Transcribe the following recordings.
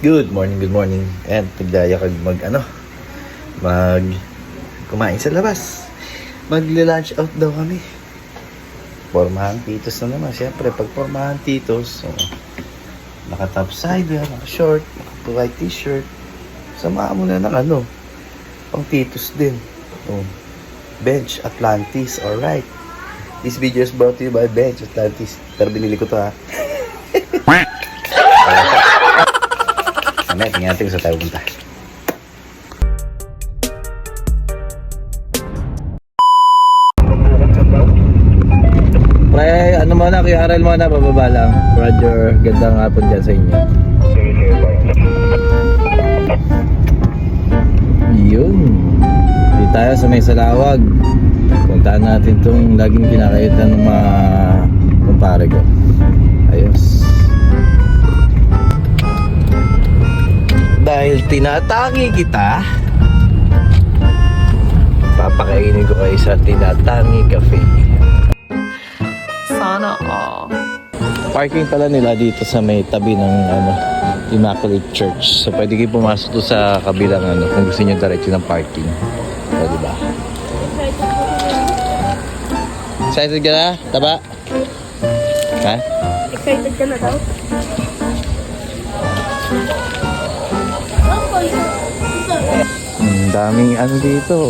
Good morning. And nagdaya kag kumain sa labas. Magli-lunch out daw kami. Pormahan titos na naman. Siyempre, pag pormahan titos, naka-topsider, naka-short, naka-white t-shirt. Samahan mo na ng pang titos din. Bench Atlantis, alright. This video is brought to you by Bench Atlantis. Pero binili ko to ha. Tingnan natin kung saan tayo punta. Pre, muna, Kuya Arel muna, bababa lang. Roger, gandang hapon dyan sa inyo. Yun. Dito tayo sa may Salawag. Puntaan natin itong laging kinakaitan ng mga kumpare ko. Ayos. Dahil tinatangi kita, papakainin ko kayo sa Tinatangi Cafe. Sana all. Parking pala nila dito sa may tabi ng Immaculate Church. So pwede kayo pumasok to sa kabilang kung gusto niyo diretso ng parking. O diba? Excited ka na? Taba? Ha? Excited ka na daw? Daming dito.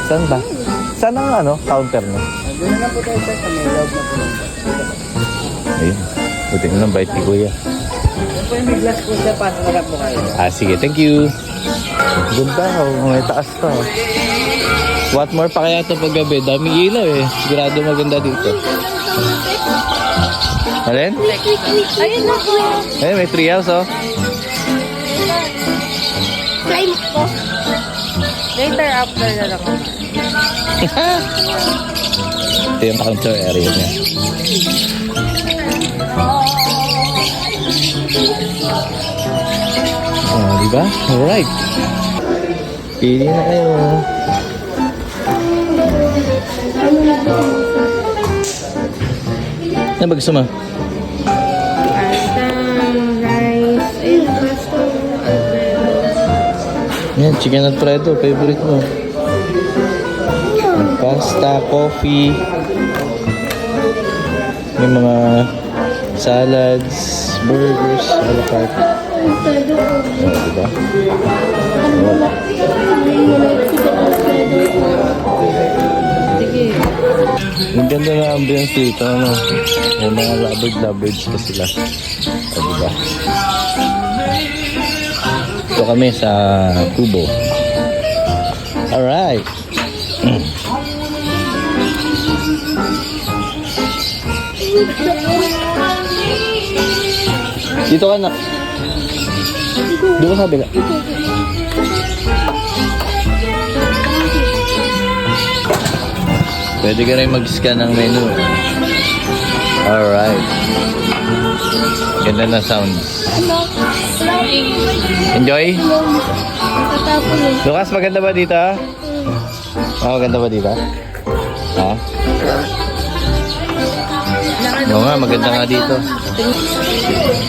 Saan ba? Saan ang counter mo? Doon na lang po tayo sa may loob na po. Ayun. Buti mo lang bait ni Kuya. Yan po yung may glass po siya. Paano na po kayo? Sige. Thank you. Ganda. May taas pa. What more pa kaya ito pag gabi? Daming ilaw eh. Sigurado maganda dito. Alin? Ayun na po. Ayun, may treehouse Climb ko. Later after na lang ako. Ito yung counter area niya. Diba? Alright. Pili na kayo. Ano ba gusto mo? Pasta, rice, ayun, pasta, Yan, chicken Alfredo. Favorite mo. Pasta, coffee. May mga salads, burgers, a la carte. Diba? sige. Ang ganda na ambience dito, May mga lovebirds pa sila. Diba? Ito kami sa Kubo. Alright. Dito ka na. Doon ka sa kabila. Pwede ka rin mag-scan ng menu. Alright. Ganda na sounds. Enjoy? Lucas, maganda ba dito? Maganda ba dito? Ha? Oo nga, maganda nga dito.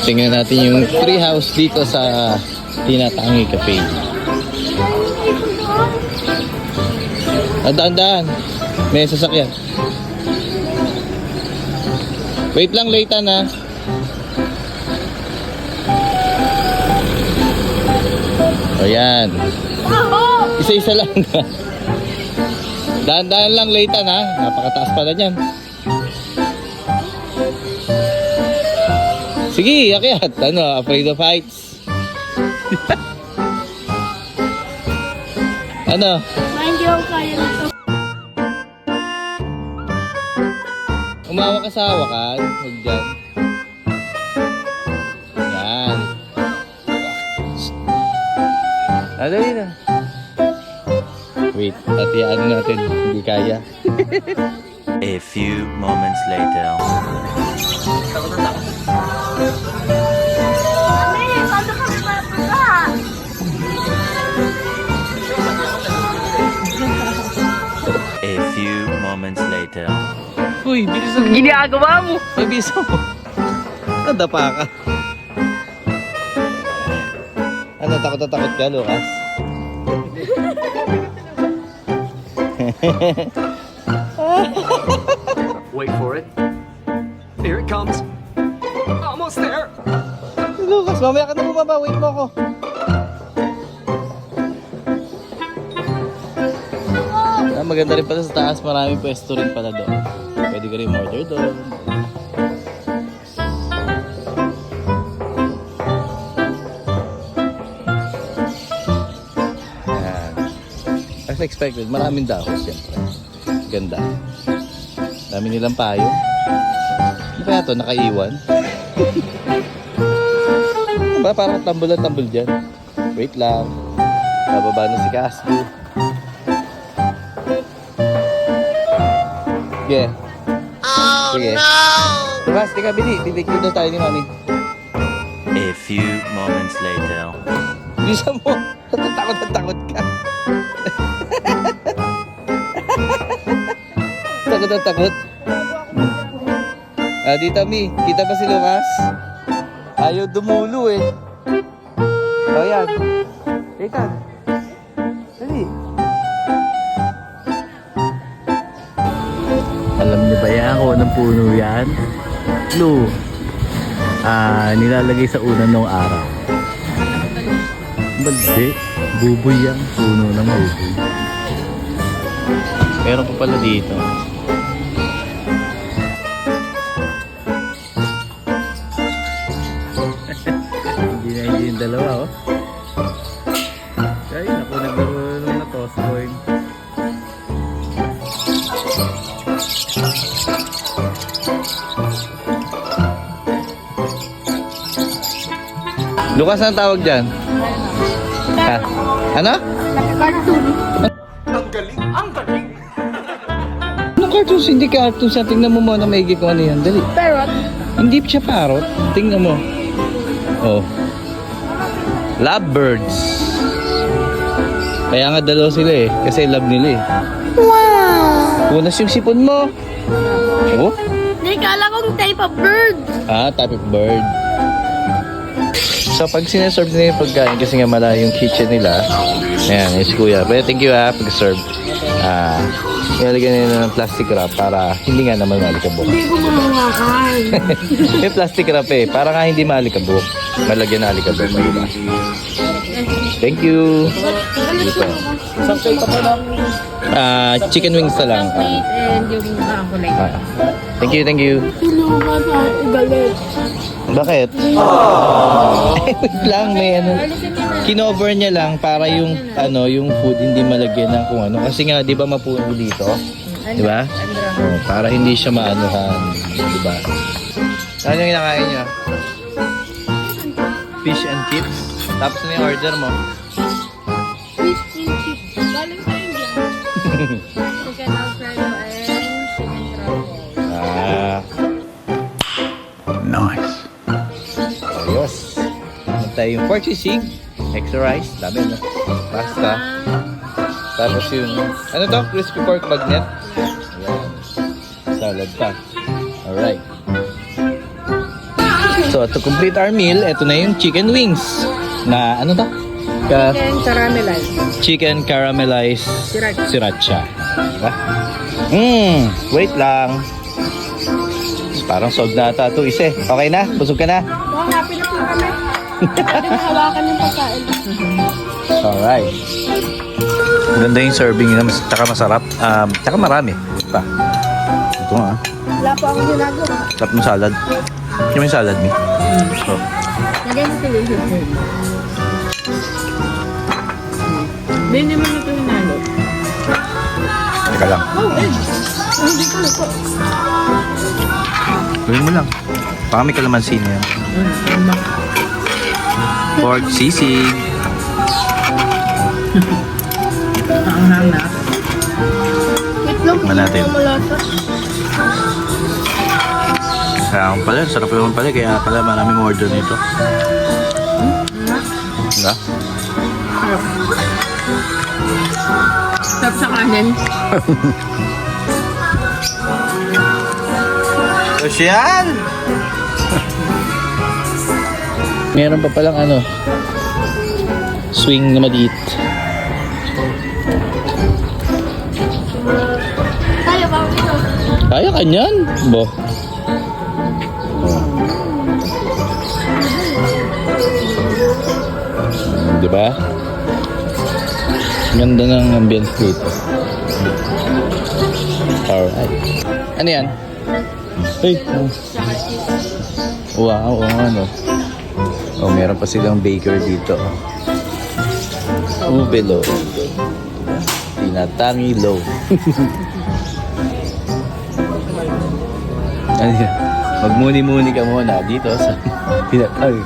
Tingnan natin yung treehouse dito sa Tinatangi Cafe. Daan-daan. May sasakyan. Wait lang, late na. Ayan. Isa-isa lang. Daan-daan lang, late na. Napakataas pala dyan. Sige, akyat. Afraid of heights? Hindi ako kaya nito. Umawa ka sa hawakan. Huwag dyan. Yan. Dali na. Wait, hatiyaan natin. Hindi kaya. A few moments later. Paano kami mapunta? A few moments later. Uy, bilisan mo. Ginagawa mo. Ay, bilisan mo. Nakadapa ka. Ano, takot na takot ka, Lucas? Wait for it. Here it comes. Almost there. Lucas, mamaya ka na bumaba. Wait mo ako. Maganda rin pala sa taas. Maraming pwesto rin pala doon. Pwede ka rin order doon. Ayan. As expected, maraming dahon siyempre. Ganda. Dami nilang payo. Ano kaya ito? Nakaiwan? Ba, parang tambol na tambol dyan. Wait lang. Bababa na si Casco. Sige. Sige. Diba, sige, bili. Bibigyan na tayo ni Mami. A few moments later. Bisa mo. Takot na takot ka. Takot na takot. Ah, dito, Mi. Kita ba si Lucas? Ayaw dumulo eh. O, yan. Teka. Dali. Alam niyo ba yan kung anong puno yan? Blue. Nilalagay sa unan ng araw. Balde. Buboy yan. Puno ng buboy. Meron pa pala dito. Hindi yung dalawa oh. Ay, naku, naglaro nung na-toss coin. Lucas, anong tawag dyan? Ha? Ano? Cartoon. Ano cartoons? Hindi cartoons. Tingnan mo muna maigi kung ano yan. Dali. Parrot. Hindi siya parrot. Tingnan mo. Oh. Lovebirds. Kaya nga dalawa sila eh. Kasi love nila eh. Wow! Punas yung sipon mo. Oh? Hindi, kala kong type of bird. Ah, type of bird. So pag sineserve nila yung pagkain kasi nga malayo yung kitchen nila. Ayan, yung si Kuya. Pero thank you pag-serve. Nilagyan nila ng plastic wrap para hindi nga naman malikabok. Hindi ko mamakain. May plastic wrap eh, para nga hindi malikabok. Malagyan na alikabok. Diba? Thank you. Dito. Chicken wings na lang. Sweet and yung kulay. Thank you, thank you. Tulungan sa igalit. Bakit? Wait lang, may ano. Kinover niya lang para yung ano, yung food hindi malagyan ng kung ano. Kasi nga, 'di ba mapuno dito? 'Di ba? Oh, para hindi siya maanuhan, 'di ba? Ano yung kinakain niya? Fish and chips. Tapos na yung order mo. Fish and chips. Galing sa India. Chicken Alfredo and chicken truffle. Nice. Ayos. Meron tayong pork sisig, extra rice, dami no? Pasta. Tapos yung, ano to? Crispy pork bagnet. Ayan. Salad pa. Alright. So, to complete our meal, ito na yung chicken wings. Na, ano to? Chicken caramelized. Chicken caramelized Sriracha. sriracha. Diba? Wait lang. Parang solved na ata ito isa eh. Okay na? Busog ka na? Oo, happy na po kami. Pwede na hawakan yung pagkain. Alright. Ganda yung serving nila. Tsaka masarap. Tsaka marami. Pa. Ito nga. Wala po akong ginagawa. Sarap ng salad. Yung may salad, Mi. So, Lagay mo sila yung food. Hindi naman ito hinalo. teka lang. Hindi ko luto. Gawin mo lang. Baka may kalamansi na yan. Pork sisig. Ang hanga. Itlog. Tikman natin. Malasa. Kaya pala, sarap naman pala. Kaya pala maraming order nito. Diba? Sarap sa kanin. Social! Meron pa palang ano, swing na maliit. Tayo ba ito? Kaya kanyan? Bo. Diba? Ganda ng ambience dito. Alright. Ano yan? Hey. Wow, ano. Oh, meron pa silang baker dito. Ube loaf. Tinatangi loaf. Ano yan? Magmuni-muni ka muna dito sa Tinatangi.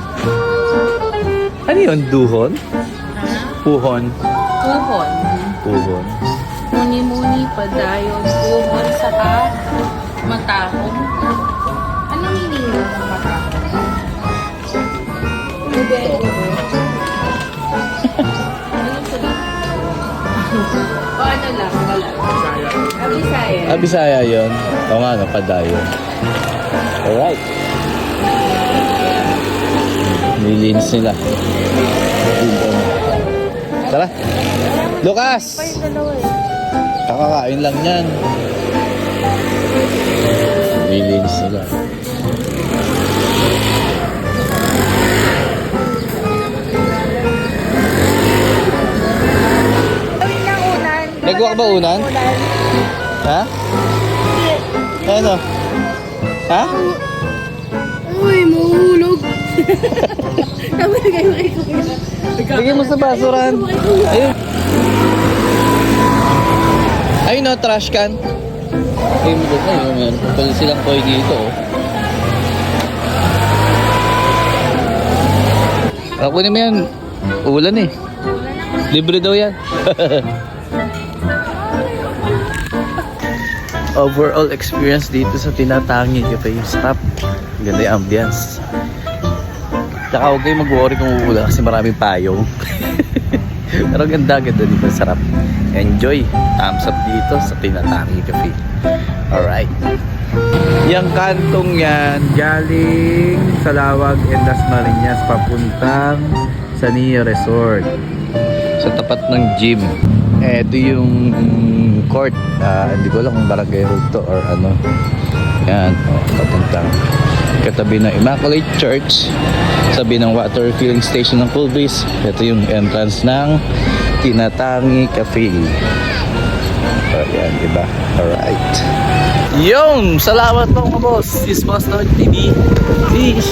Ano yun? Duhon? Puhon? Puhon. Puhon. Muni-muni, padayon, puhon, saka matahong. Anong meaning ng matahong? Ube. Anong sabihin? O ano lang, wala. Abisaya. Bisaya yun. O nga, padayon. Alright. Nilinis nila. Dito. Tara. Lucas! Pa yung dalawa eh. Kakakain lang yan. Nilinis nila. Gawin ng unan. Nagawa ka ba unan? Ha? Ano? Ha? Uy, mahulog. Tama na kayo kay Kuya. Lagay mo sa basurahan. Ayun. Ayun no, trash can. Ayun mo dito. Ayun, meron pa pala silang koy dito. Kunin mo yan. Ulan eh. Libre daw yan. Overall experience dito sa Tinatangi Cafe. Stop. Ganda yung ambience. Tsaka huwag kayo mag-worry kung uulan kasi maraming payong. Pero ganda dito. Sarap. Enjoy. Thumbs up dito sa Tinatangi Cafe. Alright. Yang kantong yan, galing sa Lawag and Dasmariñas papuntang sa Nia Resort. Sa tapat ng gym. Ito yung court. Hindi ko alam kung barangay road to or ano. Yan. Papuntang katabi ng Immaculate Church. Sabi ng water filling station ng Cool Breeze. Ito yung entrance ng Tinatangi Cafe. Ayan, diba? Alright. Yung! Salamat po mga boss. This was North TV. Peace.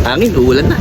Hangin, uulan na.